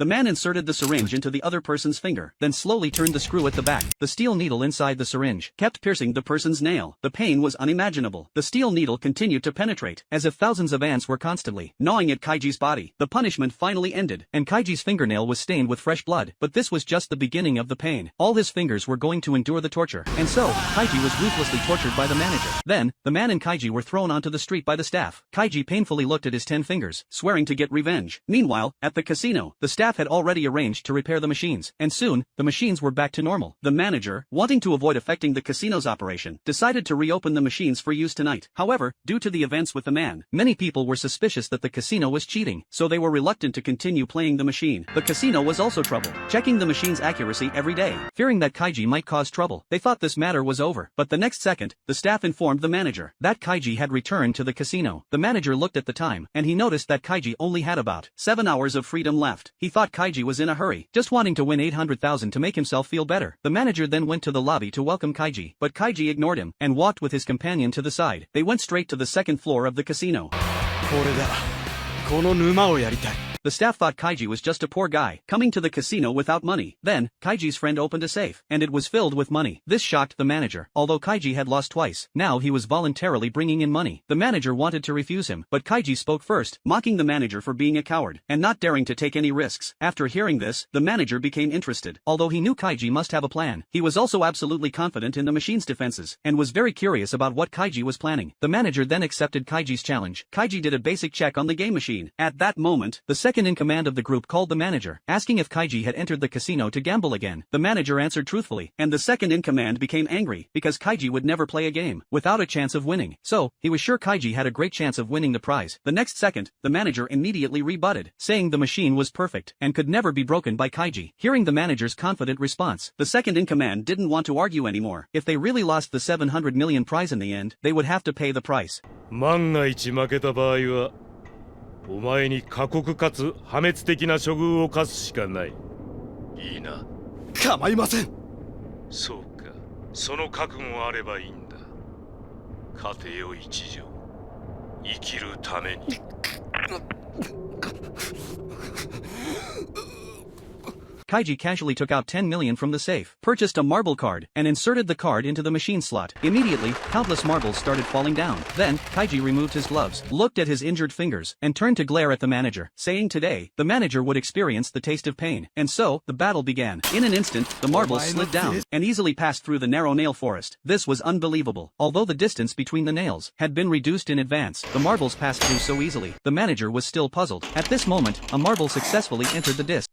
The man inserted the syringe into the other person's finger, then slowly turned the screw at the back. The steel needle inside the syringe kept piercing the person's nail. The pain was unimaginable. The steel needle continued to penetrate, as if thousands of ants were constantly gnawing at Kaiji's body. The punishment finally ended, and Kaiji's fingernail was stained with fresh blood. But this was just the beginning of the pain. All his fingers were going to endure the torture. And so, Kaiji was ruthlessly tortured by the manager. Then, the man and Kaiji were thrown onto the street by the staff. Kaiji painfully looked at his 10 fingers, swearing to get revenge. Meanwhile, at the casino, the staff had already arranged to repair the machines, and soon, the machines were back to normal. The manager, wanting to avoid affecting the casino's operation, decided to reopen the machines for use tonight. However, due to the events with the man, many people were suspicious that the casino was cheating, so they were reluctant to continue playing the machine. The casino was also troubled, checking the machine's accuracy every day. Fearing that Kaiji might cause trouble, they thought this matter was over. But the next second, the staff informed the manager that Kaiji had returned to the casino. The manager looked at the time, and he noticed that Kaiji only had about 7 hours of freedom left. He thought Kaiji was in a hurry, just wanting to win 800,000 to make himself feel better. The manager then went to the lobby to welcome Kaiji, but Kaiji ignored him and walked with his companion to the side. They went straight to the second floor of the casino. The staff thought Kaiji was just a poor guy, coming to the casino without money. Then, Kaiji's friend opened a safe, and it was filled with money. This shocked the manager. Although Kaiji had lost twice, now he was voluntarily bringing in money. The manager wanted to refuse him, but Kaiji spoke first, mocking the manager for being a coward, and not daring to take any risks. After hearing this, the manager became interested. Although he knew Kaiji must have a plan, he was also absolutely confident in the machine's defenses, and was very curious about what Kaiji was planning. The manager then accepted Kaiji's challenge. Kaiji did a basic check on the game machine. At that moment, the second in command of the group called the manager, asking if Kaiji had entered the casino to gamble again. The manager answered truthfully, and the second in command became angry, because Kaiji would never play a game without a chance of winning. So, he was sure Kaiji had a great chance of winning the prize. The next second, the manager immediately rebutted, saying the machine was perfect, and could never be broken by Kaiji. Hearing the manager's confident response, the second in command didn't want to argue anymore. If they really lost the 700 million prize in the end, they would have to pay the price. お前に過酷かつ破滅的な処遇を課すしかない。いいな。構いません。そうか。その覚悟あればいいんだ。家庭を一条。生きるために。Kaiji casually took out 10 million from the safe, purchased a marble card, and inserted the card into the machine slot. Immediately, countless marbles started falling down. Then, Kaiji removed his gloves, looked at his injured fingers, and turned to glare at the manager, saying today, the manager would experience the taste of pain. And so, the battle began. In an instant, the marbles slid down, and easily passed through the narrow nail forest. This was unbelievable. Although the distance between the nails had been reduced in advance, the marbles passed through so easily. The manager was still puzzled. At this moment, a marble successfully entered the disc.